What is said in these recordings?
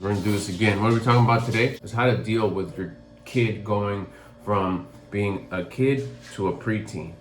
We're gonna do this again. What are we talking about today? Is how to deal with your kid going from being a kid to a preteen.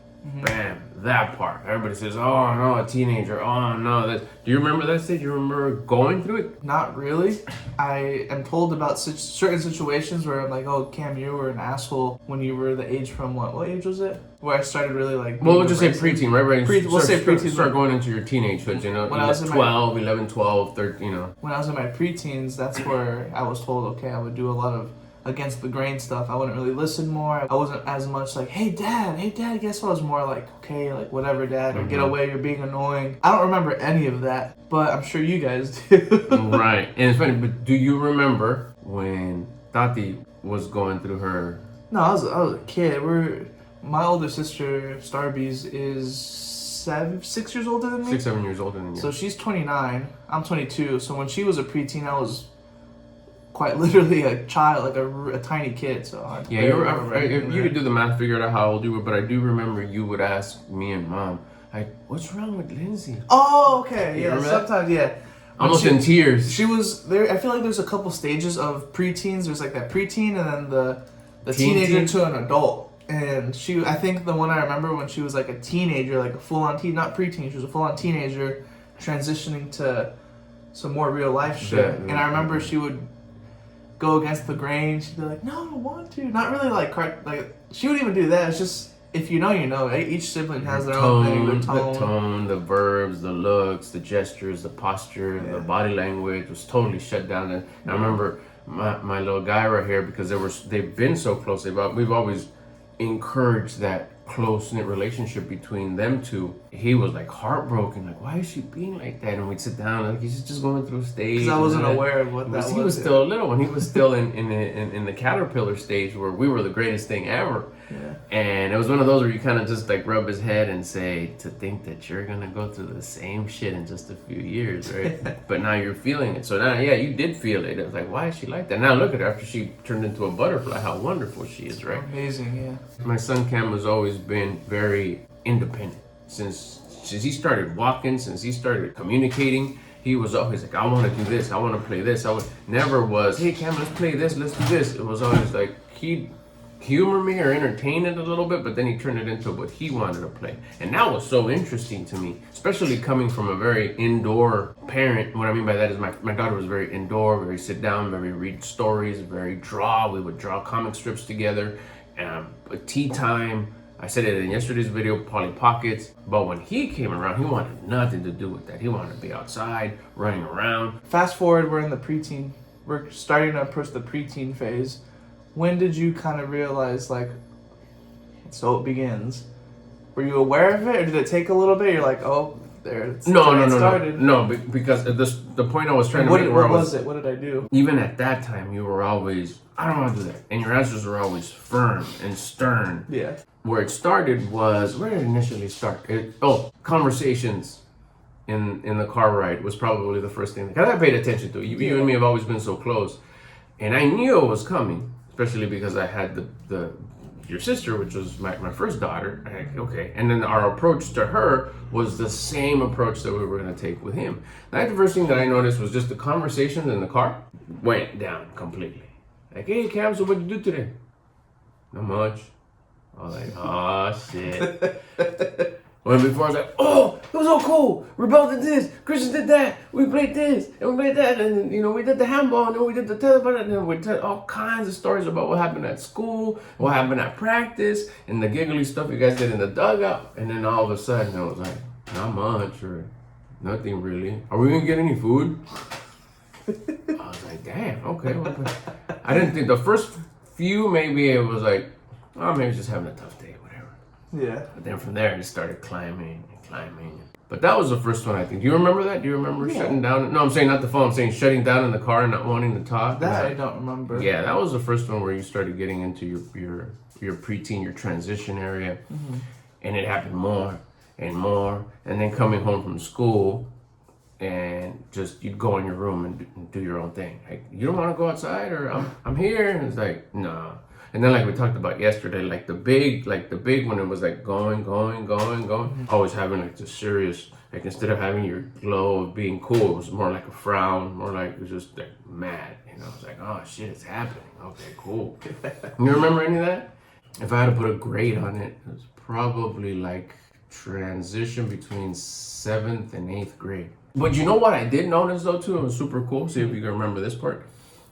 Bam, that part. Everybody says, oh no, a teenager, oh no. Do you remember that stage? You remember going through it? Not really. I am told about certain situations where I'm like, oh, Cam, you were an asshole when you were the age from what? What age was it? Where I started really like... Well, we'll just say preteen, right? We'll say preteen. Start going into your teenagehood, you know? When I was 11, 12, 13, you know. When I was in my preteens, that's where I was told, okay, I would do a lot of against the grain stuff. I wouldn't really listen more. I wasn't as much like, hey dad, guess what? I was more like, okay, like whatever dad, or get away, you're being annoying. I don't remember any of that, but I'm sure you guys do. Right. And it's funny, but do you remember when Tati was going through her... No, I was a kid. My older sister, Starbees, is 6 years older than me. 6, 7 years older than you. So she's 29. I'm 22. So when she was a preteen, I was quite literally a child, like a tiny kid. So yeah, you could do the math, figure out how old you were, but I do remember you would ask me and mom, like, what's wrong with Lindsay? Oh, okay, yeah, sometimes, yeah. Almost in tears. She was there. I feel like there's a couple stages of preteens. There's like that preteen and then the teenager to an adult. And I think the one I remember when she was like a teenager, like a full-on teen, not preteen, she was a full-on teenager transitioning to some more real life shit. Yeah, and I remember she would go against the grain. She'd be like, no, I don't want to. Not really like she would even do that. It's just, if you know, you know. Each sibling has their own thing. Their tone. The tone, the verbs, the looks, the gestures, the posture, the body language was totally shut down. And I remember my little guy right here, because they've been so close. We've always encouraged that close-knit relationship between them two. He was like heartbroken, like, why is she being like that? And we'd sit down, like, he's just going through a stage. Because I wasn't aware of what that was. He was still a little one. He was still in the caterpillar stage where we were the greatest thing ever. Yeah. And it was one of those where you kind of just like rub his head and say, to think that you're gonna go through the same shit in just a few years, right? But now you're feeling it. So now, yeah, you did feel it. It was like, why is she like that? Now look at her after she turned into a butterfly, how wonderful she is, right? Amazing, yeah. My son Cam has always been very independent. Since he started walking, since he started communicating, he was always like, I want to do this, I want to play this. Never was, hey Cam, let's play this, let's do this. It was always like, he'd humor me or entertain it a little bit, but then he turned it into what he wanted to play. And that was so interesting to me, especially coming from a very indoor parent. What I mean by that is my daughter was very indoor, very sit down, very read stories, very draw. We would draw comic strips together, tea time. I said it in yesterday's video, Polly Pockets. But when he came around, he wanted nothing to do with that. He wanted to be outside, running around. Fast forward, we're in the preteen. We're starting to approach the preteen phase. When did you kind of realize, like, so it begins? Were you aware of it, or did it take a little bit? You're like, oh, there it's started. No, because the point I was trying to make. What was it? What did I do? Even at that time, you were always, I don't want to do that. And your answers were always firm and stern. Yeah. Where it started was, where did it initially start? Conversations in the car ride was probably the first thing. Because I paid attention to it. You and me have always been so close. And I knew it was coming, especially because I had your sister, which was my first daughter. Okay. And then our approach to her was the same approach that we were going to take with him. The first thing that I noticed was just the conversations in the car went down completely. Like, hey, Cam, so what'd you do today? Not much. I was like, oh, shit. When before I was like, oh, it was so cool. Rebel did this, Christian did that, we played this, and we played that, and we did the handball, and then we did the telephone, and then we tell all kinds of stories about what happened at school, what happened at practice, and the giggly stuff you guys did in the dugout. And then all of a sudden, I was like, not much, or nothing really. Are we gonna get any food? I was like, damn, okay. I didn't think the first few, maybe it was like, oh, maybe just having a tough day, whatever. Yeah. But then from there, it started climbing and climbing. But that was the first one, I think. Do you remember that? Do you remember shutting down? No, I'm saying not the phone. I'm saying shutting down in the car and not wanting to talk. That I don't remember. Yeah, that was the first one where you started getting into your preteen, your transition area. Mm-hmm. And it happened more and more. And then coming home from school, and just you'd go in your room and do your own thing. Like, you don't want to go outside, or I'm here. And it's like, no. And then like we talked about yesterday, like the big one, it was like going. Always having like the serious, like instead of having your glow of being cool, it was more like a frown, more like it was just like mad. You know, it's like, oh shit, it's happening. Okay, cool. You remember any of that? If I had to put a grade on it, it was probably like transition between 7th and 8th grade. But you know what I did notice though too, it was super cool. See if you can remember this part.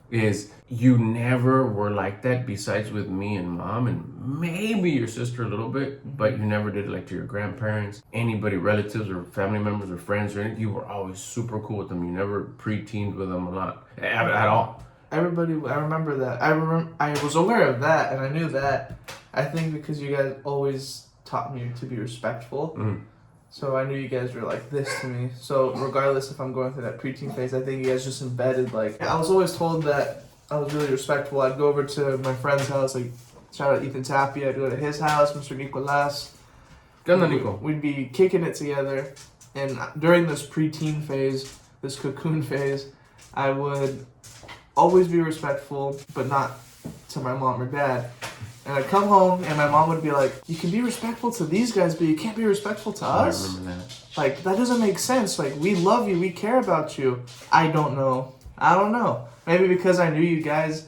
Is you never were like that besides with me and mom and maybe your sister a little bit, but you never did it like to your grandparents, anybody, relatives or family members or friends or anything. You were always super cool with them. You never pre-teened with them a lot at all. Everybody, I remember that. I was aware of that, and I knew that. I think because you guys always taught me to be respectful. So I knew you guys were like this to me. So regardless if I'm going through that preteen phase, I think you guys just embedded like... I was always told that I was really respectful. I'd go over to my friend's house, like shout out Ethan Tappy. I'd go to his house, Mr. Nicolas. We'd be kicking it together. And during this preteen phase, this cocoon phase, I would always be respectful, but not to my mom or dad. And I'd come home and my mom would be like, you can be respectful to these guys, but you can't be respectful to us. I remember that. Like, that doesn't make sense. Like, we love you. We care about you. I don't know. Maybe because I knew you guys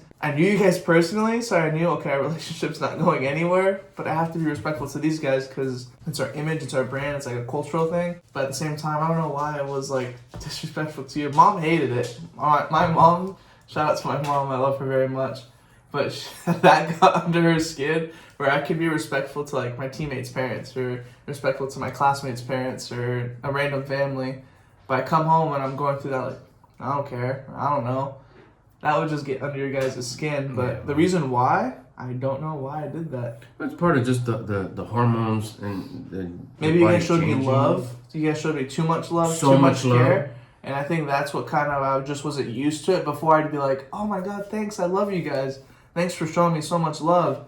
personally, so I knew, okay, our relationship's not going anywhere, but I have to be respectful to these guys because it's our image, it's our brand, it's like a cultural thing. But at the same time, I don't know why I was, like, disrespectful to you. Mom hated it. My mom, shout out to my mom. I love her very much. But that got under her skin where I could be respectful to like my teammates' parents or respectful to my classmates' parents or a random family. But I come home and I'm going through that like, I don't care. I don't know. That would just get under your guys' skin. But the reason why, I don't know why I did that. It's part of just the hormones and maybe you guys showed me love. You guys showed me too much love, too much care. And I think that's what kind of, I just wasn't used to it before. I'd be like, oh my God, thanks. I love you guys. Thanks for showing me so much love.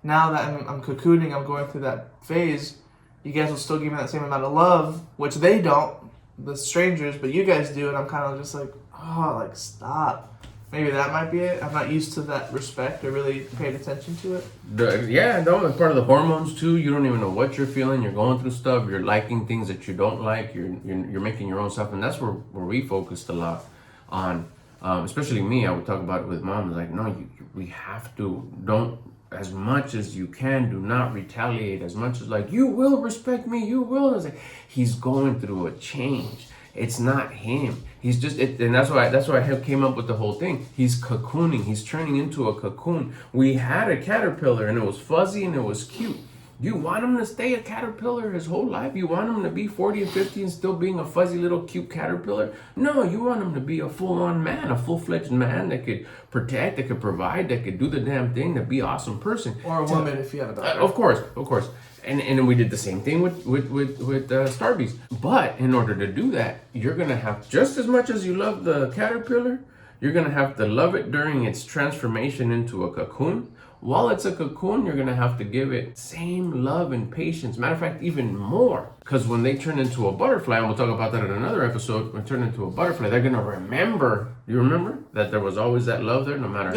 Now that I'm cocooning, I'm going through that phase, you guys will still give me that same amount of love, which they don't, the strangers, but you guys do, and I'm kind of just like, oh, like, stop. Maybe that might be it. I'm not used to that respect or really paid attention to it. It's part of the hormones too. You don't even know what you're feeling. You're going through stuff. You're liking things that you don't like. You're making your own stuff, and that's where we focused a lot on. Especially me, I would talk about it with mom. Like, no, we have to, don't, as much as you can, do not retaliate. As much as like, you will respect me, you will. It's like, he's going through a change. It's not him. He's just, and that's why I came up with the whole thing. He's cocooning. He's turning into a cocoon. We had a caterpillar and it was fuzzy and it was cute. You want him to stay a caterpillar his whole life? You want him to be 40 and 50 and still being a fuzzy little cute caterpillar? No, you want him to be a full-on man, a full-fledged man that could protect, that could provide, that could do the damn thing, that be an awesome person. Or a woman if you have a daughter. Of course. And we did the same thing with Starbies. But in order to do that, you're going to have, just as much as you love the caterpillar, you're going to have to love it during its transformation into a cocoon. While it's a cocoon, you're going to have to give it same love and patience. Matter of fact, even more. Because when they turn into a butterfly, and we'll talk about that in another episode, when they turn into a butterfly, they're going to remember, you remember? That there was always that love there, no matter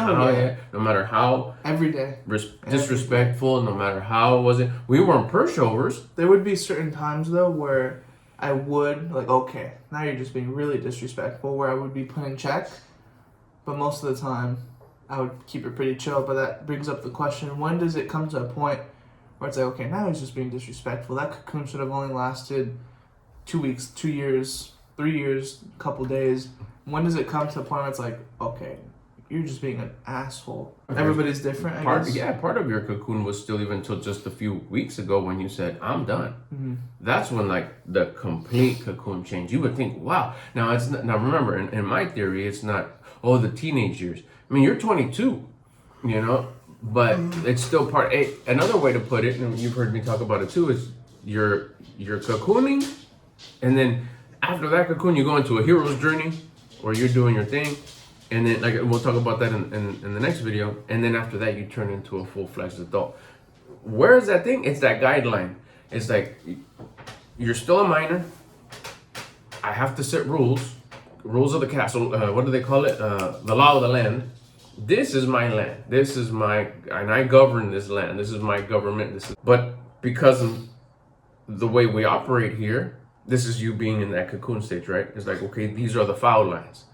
how every day. Disrespectful, no matter how was it. We weren't pushovers. There would be certain times, though, where I would, like, okay, now you're just being really disrespectful, where I would be put in check. But most of the time, I would keep it pretty chill. But that brings up the question, when does it come to a point where it's like, okay, now he's just being disrespectful. That cocoon should have only lasted 2 weeks, 2 years, 3 years, a couple days. When does it come to a point where it's like, okay, you're just being an asshole? Everybody's different, I guess. Yeah, part of your cocoon was still even until just a few weeks ago when you said, I'm done. Mm-hmm. That's when, like, the complete cocoon changed. You would think, wow. Now, it's not, now remember, in my theory, it's not, oh, the teenage years. I mean, you're 22, you know, but it's still part. Another way to put it, and you've heard me talk about it too, is you're cocooning, and then after that cocoon, you go into a hero's journey, where you're doing your thing, and then, like, we'll talk about that in the next video, and then after that, you turn into a full-fledged adult. Where is that thing? It's that guideline. It's like, you're still a minor. I have to set rules of the castle. What do they call it? The law of the land. this is my land. This is my, and I govern this land. This is my government. But because of the way we operate here, this is you being in that cocoon stage, right? It's like, okay, these are the foul lines.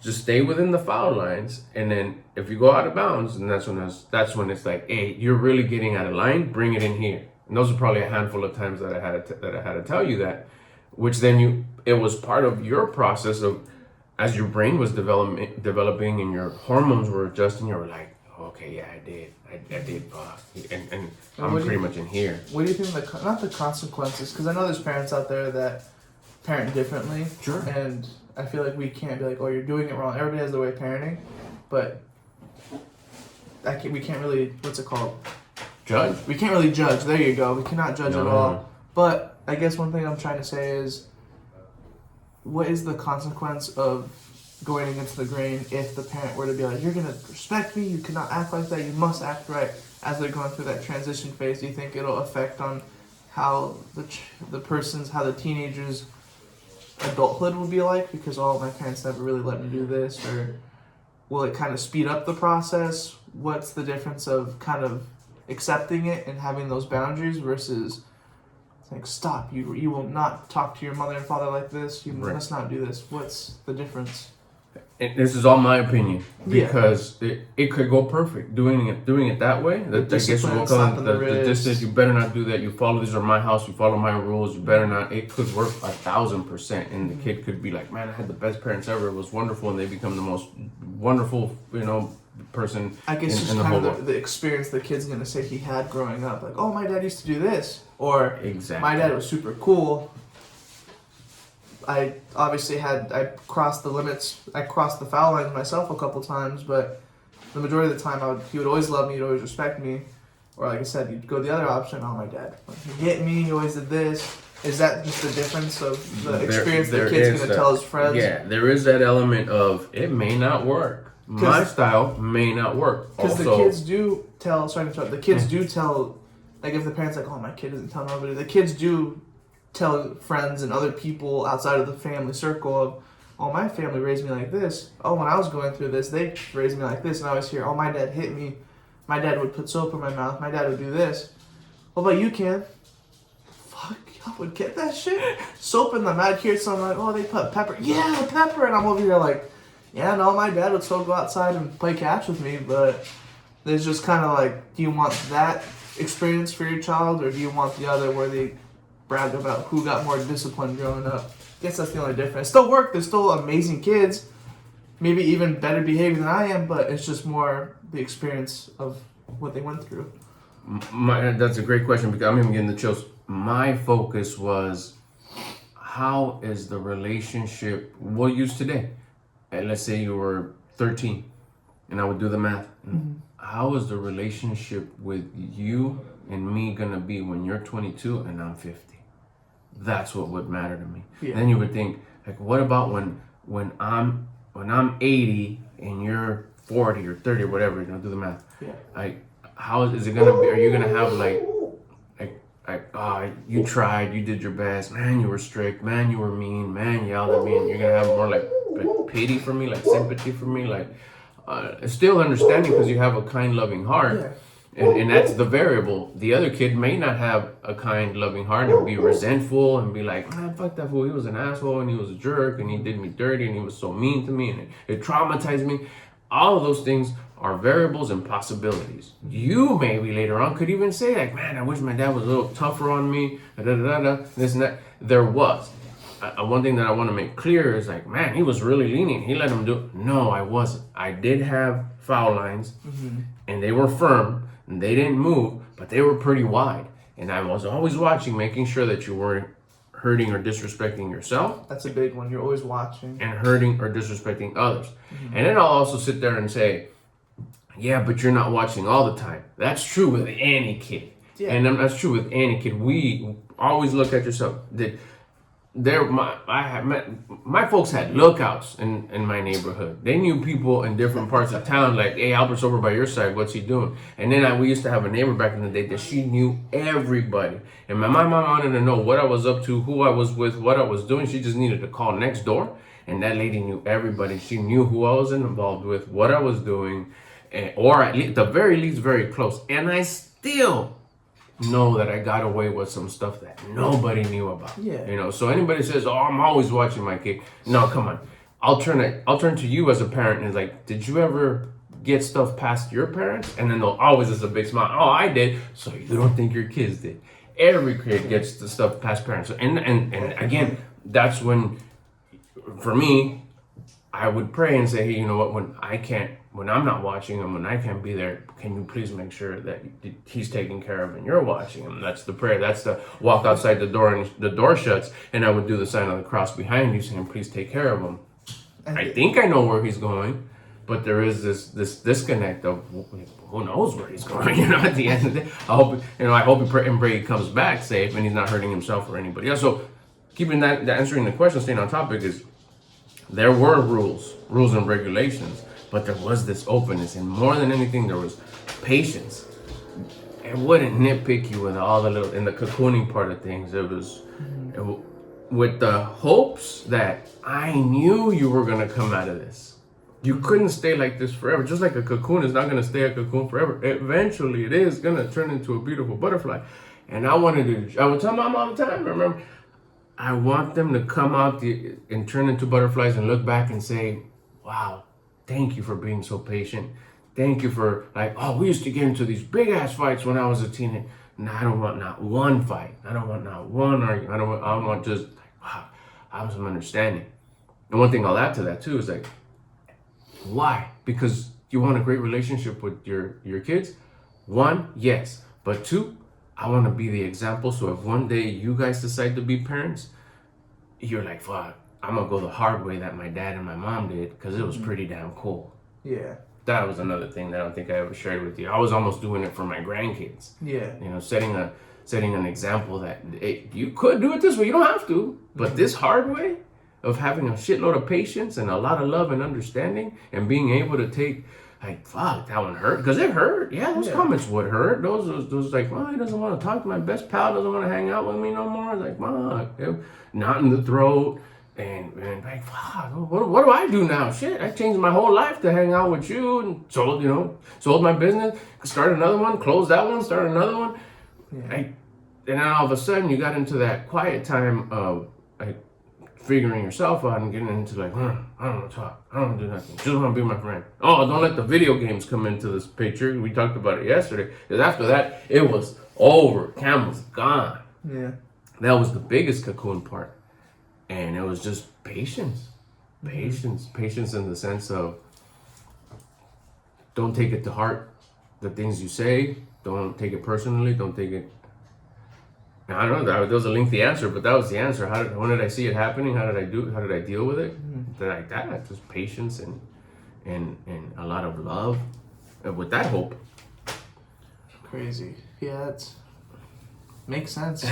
Just stay within the foul lines, and then if you go out of bounds, and that's when it's like, hey, you're really getting out of line. Bring it in here. And those are probably a handful of times that I had to tell you that, which then it was part of your process of, as your brain was developing and your hormones were adjusting. You were like, okay, yeah, I did, and I'm pretty much in here. What do you think not the consequences? Because I know there's parents out there that parent differently. Sure. And I feel like we can't be like, oh, you're doing it wrong. Everybody has their way of parenting, but we can't really, what's it called? Judge? We can't really judge. There you go. We cannot judge at all. But I guess one thing I'm trying to say is, what is the consequence of going against the grain if the parent were to be like, you're going to respect me, you cannot act like that, you must act right, as they're going through that transition phase? Do you think it'll affect on how how the teenagers' adulthood will be like? Because, oh, my parents never really let me do this, or will it kind of speed up the process? What's the difference of kind of accepting it and having those boundaries versus like, stop, you will not talk to your mother and father like this, you must not do this? What's the difference? And this is all my opinion, because it could go perfect doing it that way. The distance, you better not do that. You follow, these are my house, you follow my rules, you better not. It could work 1,000%, and the kid could be like, man, I had the best parents ever, it was wonderful, and they become the most wonderful, person. I guess just kind of the experience the kid's gonna say he had growing up, like, oh, my dad used to do this, or my dad was super cool. I crossed the limits, I crossed the foul lines myself a couple times, but the majority of the time he would always love me, he'd always respect me. Or like I said, you'd go the other option, oh, my dad, he hit me, he always did this. Is that just the difference of the experience the kid's going to tell his friends? Yeah, there is that element of, it may not work. My style may not work. Because the kids do tell, do tell, like if the parent's like, oh, my kid doesn't tell nobody, the kids do tell friends and other people outside of the family circle of, oh, my family raised me like this. Oh, when I was going through this, they raised me like this. And I always hear, oh, my dad hit me. My dad would put soap in my mouth. My dad would do this. What about you, Ken? Fuck, y'all would get that shit? Soap in the mouth. Here, so I'm like, oh, they put pepper. Yeah, pepper. And I'm over here like, yeah, no, my dad would still go outside and play catch with me. But there's just kind of like, do you want that experience for your child, or do you want the other where they brag about who got more discipline growing up? I guess that's the only difference. It still work. They're still amazing kids, maybe even better behavior than I am, but it's just more the experience of what they went through. That's a great question, because I'm even getting the chills. My focus was, how is the relationship, we'll use today, and let's say you were 13 and I would do the math. How is the relationship with you and me gonna be when you're 22 and I'm 50? That's what would matter to me. Yeah. Then you would think, like, what about when I'm 80 and you're 40 or 30 or whatever? You know, do the math. Yeah. Like, how is it gonna be? Are you gonna have you tried, you did your best, man, you were strict, man, you were mean, man, you yelled at me, and you're gonna have more like pity for me, like sympathy for me, like still understanding because you have a kind, loving heart. Yeah. And that's the variable. The other kid may not have a kind, loving heart and be resentful and be like, man, fuck that fool. He was an asshole and he was a jerk and he did me dirty and he was so mean to me and it traumatized me. All of those things are variables and possibilities. You maybe later on could even say, like, man, I wish my dad was a little tougher on me, this and that. There was. One thing that I want to make clear is, like, man, he was really lenient. He let him do it. No, I wasn't. I did have foul lines, and they were firm. And they didn't move, but they were pretty wide. And I was always watching, making sure that you weren't hurting or disrespecting yourself. That's a big one. You're always watching. And hurting or disrespecting others. And then I'll also sit there and say, yeah, but you're not watching all the time. That's true with any kid. Yeah. And that's true with any kid. We always look at yourself. My folks had lookouts in my neighborhood. They knew people in different parts of town, like, hey, Albert's over by your side, what's he doing? And then we used to have a neighbor back in the day that she knew everybody. And my mom wanted to know what I was up to, who I was with, what I was doing. She just needed to call next door, And that lady knew everybody. She knew who I was involved with, what I was doing, or at the very least, very close. And I still know that I got away with some stuff that nobody knew about. Yeah. You know, so anybody says, "Oh, I'm always watching my kid." No, come on. I'll turn to you as a parent and like, did you ever get stuff past your parents? And then they'll always just a big smile. Oh, I did. So you don't think your kids did? Every kid gets the stuff past parents. And again, that's when, for me, I would pray and say, hey, you know what? When I'm not watching him, when I can't be there, can you please make sure that he's taken care of and you're watching him? That's the prayer. That's the walk outside the door and the door shuts, and I would do the sign of the cross behind you saying, please take care of him. I think I know where he's going, but there is this disconnect of who knows where he's going. You know, at the end of the day, I hope and pray he comes back safe and he's not hurting himself or anybody else. So keeping that answering the question, staying on topic, is there were rules and regulations, but there was this openness, and more than anything, there was patience. It wouldn't nitpick you with all the little, in the cocooning part of things. With the hopes that I knew you were going to come out of this. You couldn't stay like this forever. Just like a cocoon is not going to stay a cocoon forever. Eventually, it is going to turn into a beautiful butterfly. And I would tell mom all the time, remember, I want them to come out and turn into butterflies and look back and say, wow, thank you for being so patient. Thank you for, like, oh, we used to get into these big ass fights when I was a teenager. No, I don't want not one fight. I don't want not one argument. I want just, wow, I have some understanding. And one thing I'll add to that too is like, why? Because you want a great relationship with your kids? One, yes. But two, I want to be the example. So if one day you guys decide to be parents, you're like, fuck, I'm going to go the hard way that my dad and my mom did, because it was pretty damn cool. Yeah. That was another thing that I don't think I ever shared with you. I was almost doing it for my grandkids. Yeah. You know, setting an example that you could do it this way. You don't have to. But this hard way of having a shitload of patience and a lot of love and understanding and being able to take, like, fuck, that one hurt. Because it hurt. Yeah, those comments would hurt. Those like, well, he doesn't want to talk to my best pal, doesn't want to hang out with me no more. Like, fuck. Not in the throat. And like, fuck, what do I do now? Shit, I changed my whole life to hang out with you, and sold my business, started another one, closed that one, started another one. Yeah. And then all of a sudden you got into that quiet time of like figuring yourself out and getting into like, I don't want to talk, I don't want to do nothing, just want to be my friend. Oh, don't let the video games come into this picture. We talked about it yesterday. Because after that, it was over. Cam was gone. Yeah. That was the biggest cocoon part. And it was just patience in the sense of don't take it to heart, the things you say, don't take it personally, don't take it, I don't know, that was a lengthy answer, but that was the answer. When did I see it happening? How did I deal with it? Like that, just patience and a lot of love, and with that hope. Crazy. Yeah, makes sense.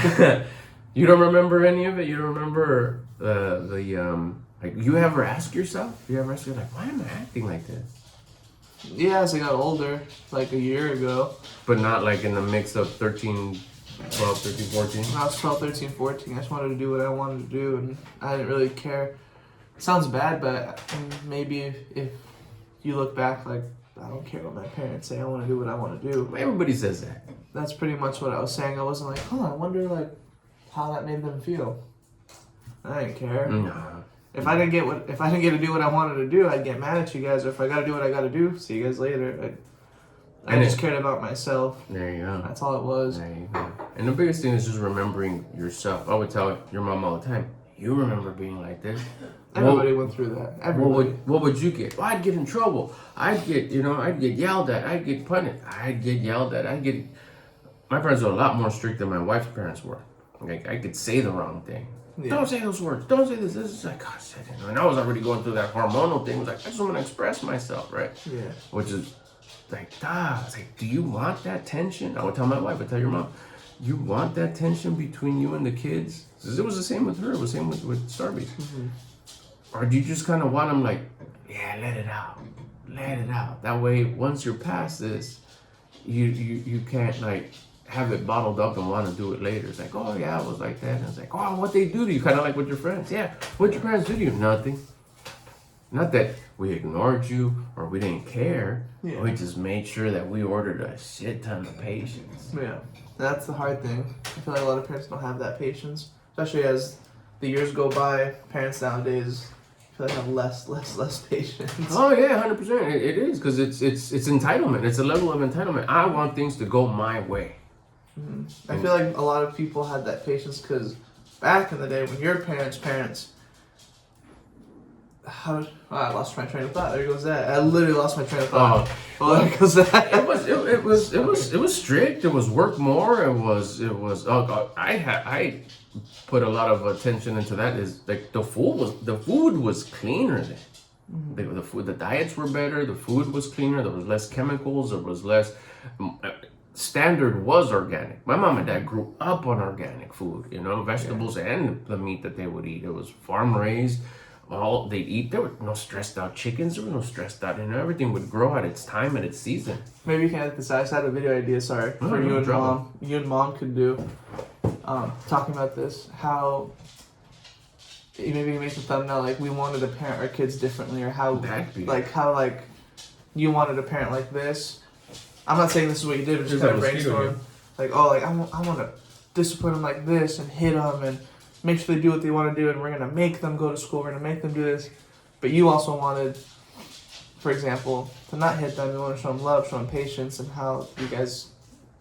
You don't remember any of it? You don't remember like, you ever ask yourself? Like, why am I acting like this? Yeah, as I got older, like a year ago. But not like in the mix of 13, 12, 13, 14? When I was 12, 13, 14, I just wanted to do what I wanted to do, and I didn't really care. It sounds bad, but maybe if you look back, like, I don't care what my parents say, I want to do what I want to do. Everybody says that. That's pretty much what I was saying. I wasn't like, I wonder, like, how that made them feel. I didn't care. No. If I didn't get to do what I wanted to do, I'd get mad at you guys. Or if I got to do what I got to do, see you guys later. I just cared about myself. There you go. That's all it was. There you go. And the biggest thing is just remembering yourself. I would tell your mom all the time, you remember being like this. Everybody went through that. Everybody. What would you get? Well, I'd get in trouble. I'd get yelled at. I'd get punished. I'd get yelled at. My parents were a lot more strict than my wife's parents were. Like, I could say the wrong thing. Yeah. Don't say those words. Don't say this. This is like, gosh, and I was already going through that hormonal thing. It was like, I just want to express myself, right? Yeah. Which is like, it's like, do you want that tension? I would tell my wife, I tell your mom, you want that tension between you and the kids? Because it was the same with her. It was the same with Starbucks. Mm-hmm. Or do you just kind of want them like, yeah, let it out. Let it out. That way, once you're past this, you can't like have it bottled up and want to do it later. It's like, oh yeah, I was like that. And it's like, oh, what they do to you? Kind of like with your friends. Yeah, what your parents do to you? Nothing. Not that we ignored you or we didn't care. Yeah. We just made sure that we ordered a shit ton of patience. Yeah, that's the hard thing. I feel like a lot of parents don't have that patience, especially as the years go by. Parents nowadays, I feel like have less patience. Oh yeah, 100%. It is because it's entitlement. It's a level of entitlement. I want things to go my way. I feel like a lot of people had that patience because back in the day when your parents, I lost my train of thought. There goes that. I literally lost my train of thought. Oh, there goes that. It was strict. It was work more. It was. Oh God, I put a lot of attention into that. Is like the food was cleaner then. The diets were better. The food was cleaner. There was less chemicals. There was less. Standard was organic. My mom and dad grew up on organic food. Vegetables and the meat that they would eat. It was farm raised. All they'd eat. There were no stressed out chickens. There was no stressed out. Everything would grow at its time and its season. Maybe you can edit this out. I just had a video idea. Sorry, for you and mom. You and mom could do talking about this. How maybe make the thumbnail like we wanted to parent our kids differently, or how you wanted to parent like this. I'm not saying this is what you did, but just kind of brainstorm. I want to discipline them like this and hit them and make sure they do what they want to do, and we're going to make them go to school, we're going to make them do this. But you also wanted, for example, to not hit them. You want to show them love, show them patience, and how you guys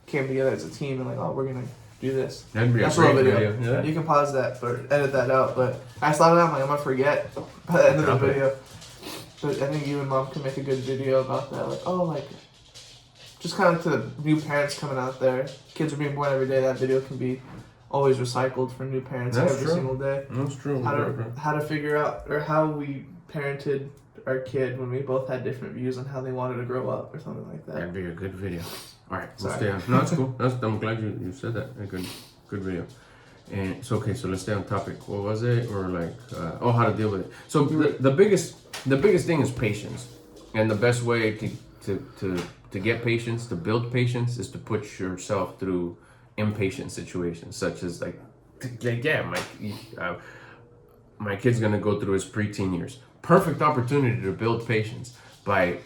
came together as a team and we're going to do this. That'd be That's a great video. Yeah. You can pause that or edit that out, but I thought I'm going to forget by the end of the video. But I think you and mom can make a good video about that. Just kind of to the new parents coming out there. Kids are being born every day. That video can be always recycled for new parents every single day. That's true. How to figure out or how we parented our kid when we both had different views on how they wanted to grow up or something like that. That'd be a good video. All right, let's stay on. No, that's cool. I'm glad you said that. A good video. And it's okay. So let's stay on topic. What was it? Or how to deal with it. So the biggest thing is patience, and the best way to get patience, to build patience, is to put yourself through impatient situations, such as my kid's gonna go through his preteen years. Perfect opportunity to build patience by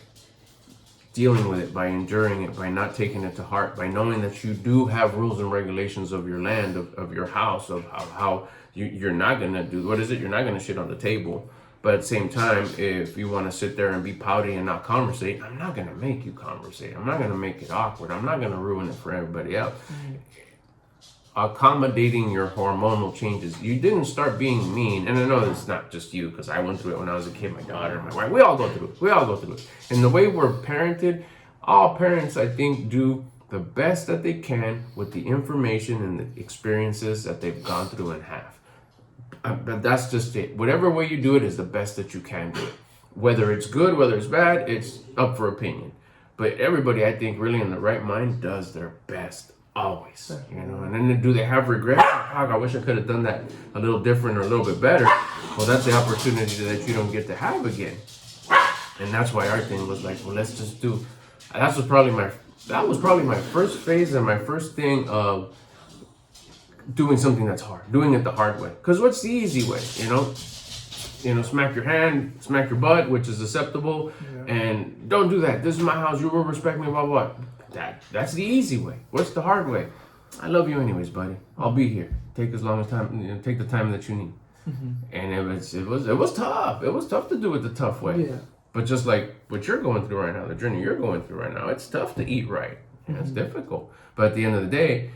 dealing with it, by enduring it, by not taking it to heart, by knowing that you do have rules and regulations of your land, of your house, of how you're not gonna do, what is it? You're not gonna shit on the table. But at the same time, if you want to sit there and be pouty and not conversate, I'm not going to make you conversate. I'm not going to make it awkward. I'm not going to ruin it for everybody else. Mm-hmm. Accommodating your hormonal changes. You didn't start being mean. And I know it's not just you, because I went through it when I was a kid, my daughter, my wife. We all go through it. And the way we're parented, all parents, I think, do the best that they can with the information and the experiences that they've gone through and have. But that's just it. Whatever way you do it is the best that you can do it. Whether it's good, whether it's bad, it's up for opinion. But everybody, I think, really in the right mind does their best always. And then do they have regrets? I wish I could have done that a little different or a little bit better. Well, that's the opportunity that you don't get to have again. And that's why our thing was let's just do. That was probably my first phase and my first thing of doing something that's hard, doing it the hard way. Because what's the easy way? Smack your hand, smack your butt, which is acceptable, and don't do that. This is my house. You will respect me. Blah blah. That's the easy way. What's the hard way? I love you anyways, buddy. I'll be here. Take as long as time. Take the time that you need. Mm-hmm. And it was tough. It was tough to do it the tough way. Yeah. But just like what you're going through right now, the journey you're going through right now, it's tough to eat right. And it's difficult. But at the end of the day,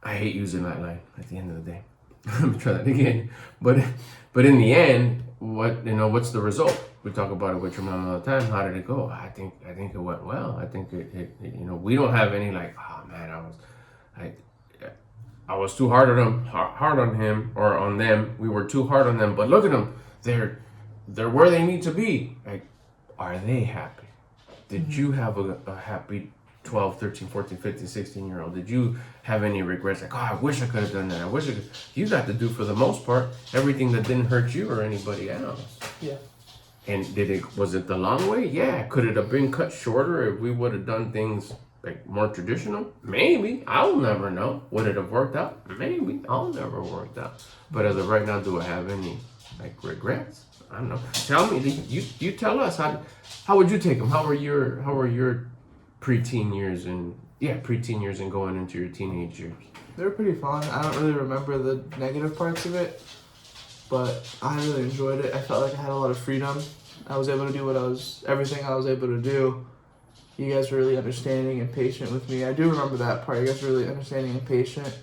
I hate using that line. At the end of the day, let me try that again. But in the end, what's the result? We talk about it with your mom all the time. How did it go? I think it went well. I think it we don't have any I was too hard on him or on them. We were too hard on them. But look at them. They're where they need to be. Are they happy? Did you have a happy 12, 13, 14, 15, 16-year-old? Did you have any regrets? I wish I could have done that. I wish I could. You got to do, for the most part, everything that didn't hurt you or anybody else. Yeah. And was it the long way? Yeah. Could it have been cut shorter if we would have done things more traditional? Maybe. I'll never know. Would it have worked out? Maybe. I'll never worked out. But as of right now, do I have any Like regrets? I don't know. Tell me. You tell us how would you take them? How were your preteen years and preteen years and going into your teenage years? They were pretty fun. I don't really remember the negative parts of it, but I really enjoyed it. I felt like I had a lot of freedom. I was able to do everything I was able to do. You guys were really understanding and patient with me. I do remember that part. You guys were really understanding and patient.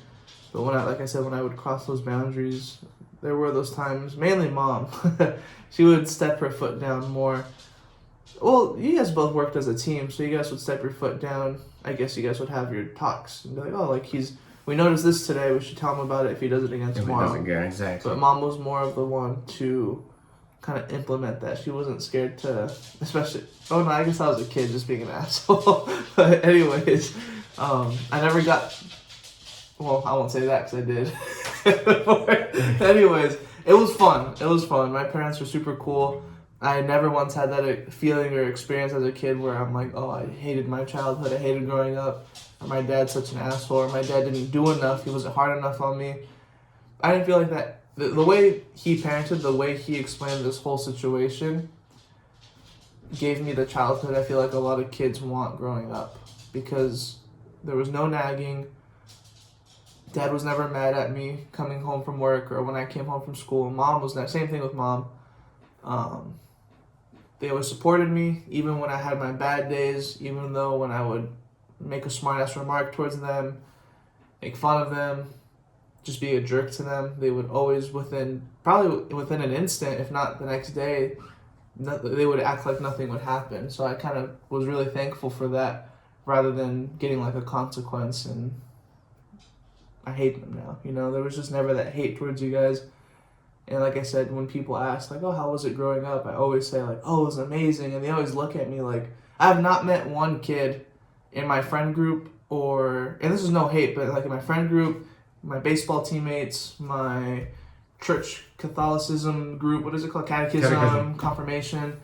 But when I would cross those boundaries, there were those times, mainly Mom. She would step her foot down more. Well, you guys both worked as a team, so you guys would step your foot down. I guess you guys would have your talks and be like, oh, like we noticed this today, we should tell him about it if he does it again tomorrow. Exactly. But Mom was more of the one to kind of implement that. She wasn't scared to, especially, oh no, I guess I was a kid just being an asshole. But anyways, I never got, well, I won't say that because I did. Anyways, it was fun. My parents were super cool. I never once had that feeling or experience as a kid where I'm like, oh, I hated my childhood, I hated growing up, or my dad's such an asshole, or my dad didn't do enough, he wasn't hard enough on me. I didn't feel like that. The way he parented, the way he explained this whole situation gave me the childhood I feel like a lot of kids want growing up, because there was no nagging. Dad was never mad at me coming home from work or when I came home from school. Mom was not. Same thing with Mom. They always supported me, even when I had my bad days, even though when I would make a smart-ass remark towards them, make fun of them, just be a jerk to them, they would always, probably within an instant, if not the next day, they would act like nothing would happen. So I kind of was really thankful for that, rather than getting like a consequence, and I hate them now. You know, there was just never that hate towards you guys. And like I said, when people ask, like, oh, how was it growing up? I always say, like, oh, it was amazing. And they always look at me like, I have not met one kid in my friend group and this is no hate, but like in my friend group, my baseball teammates, my church Catholicism group, what is it called? Catechism, confirmation.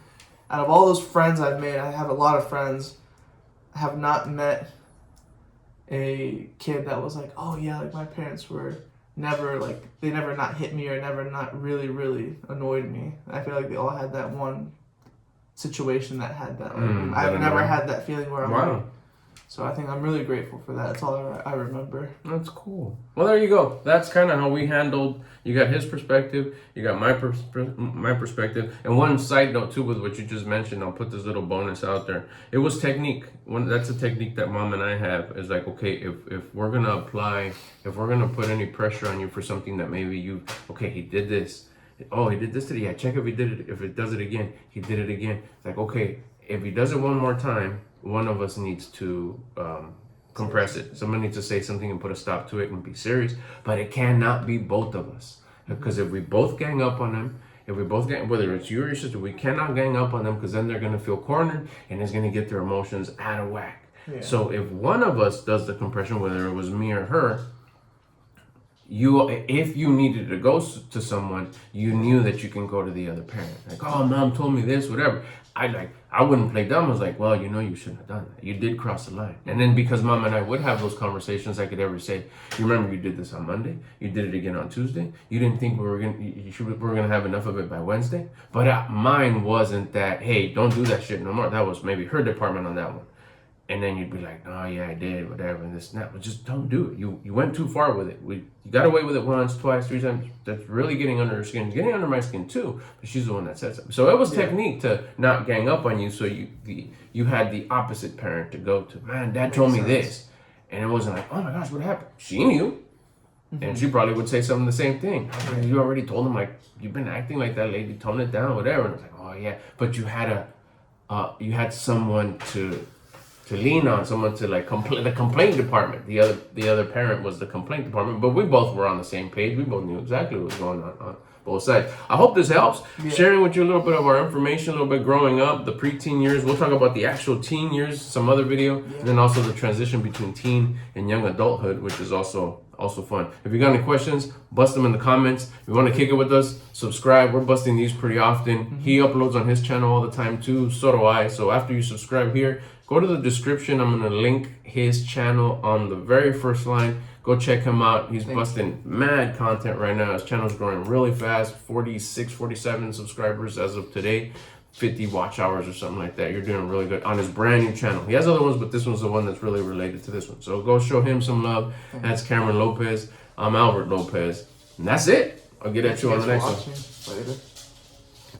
Out of all those friends I've made, I have a lot of friends, I have not met a kid that was like, oh yeah, like my parents were never like, they never not hit me or never not really, really annoyed me. I feel like they all had that one situation that had that. Like, I've never had that feeling where I'm like, so I think I'm really grateful for that. That's all I remember. That's cool. Well, there you go. That's kind of how we handled. You got his perspective. You got my perspective. And one side note too, with what you just mentioned, I'll put this little bonus out there. It was technique. That's a technique that Mom and I have. Is like, okay, if we're gonna apply, if we're gonna put any pressure on you for something that maybe he did this. Oh, he did this today. Yeah, check if he did it. If it does it again, he did it again. It's like, okay, if he does it one more time, one of us needs to compress it. Someone needs to say something and put a stop to it and be serious. But it cannot be both of us. Because if we both gang up on them, whether it's you or your sister, we cannot gang up on them, because then they're going to feel cornered and it's going to get their emotions out of whack. Yeah. So if one of us does the compression, whether it was me or her, if you needed to go to someone, you knew that you can go to the other parent. Like, oh, Mom told me this, whatever. I wouldn't play dumb. I was like, well, you shouldn't have done that. You did cross the line. And then because Mom and I would have those conversations, I could ever say, you remember you did this on Monday? You did it again on Tuesday? You didn't think we were gonna have enough of it by Wednesday? But mine wasn't that, hey, don't do that shit no more. That was maybe her department on that one. And then you'd be like, oh yeah, I did, whatever, and this and that. But just don't do it. You went too far with it. You got away with it once, twice, 3 times. That's really getting under her skin. Getting under my skin too, but she's the one that said something. So it was technique to not gang up on you, so you had the opposite parent to go to. Man, Dad told me this. And it wasn't like, oh my gosh, what happened? She knew. Mm-hmm. And she probably would say something the same thing. You already told him, like, you've been acting like that lady, tone it down, whatever. And it's like, oh yeah. But you had someone to lean on, someone to like the complaint department. The other parent was the complaint department, but we both were on the same page. We both knew exactly what was going on both sides. I hope this helps. Yeah. Sharing with you a little bit of our information, a little bit growing up, the preteen years. We'll talk about the actual teen years, some other video, and then also the transition between teen and young adulthood, which is also also fun. If you got any questions, bust them in the comments. If you want to kick it with us, subscribe. We're busting these pretty often. He uploads on his channel all the time too. So do I. So after you subscribe here, go to the description. I'm going to link his channel on the very first line. Go check him out. He's busting mad content right now. His channel's growing really fast. 46, 47 subscribers as of today. 50 watch hours or something like that. You're doing really good on his brand new channel. He has other ones, but this one's the one that's really related to this one. So go show him some love. That's Cameron Lopez. I'm Albert Lopez. And that's it. I'll get at you on the next one. Later.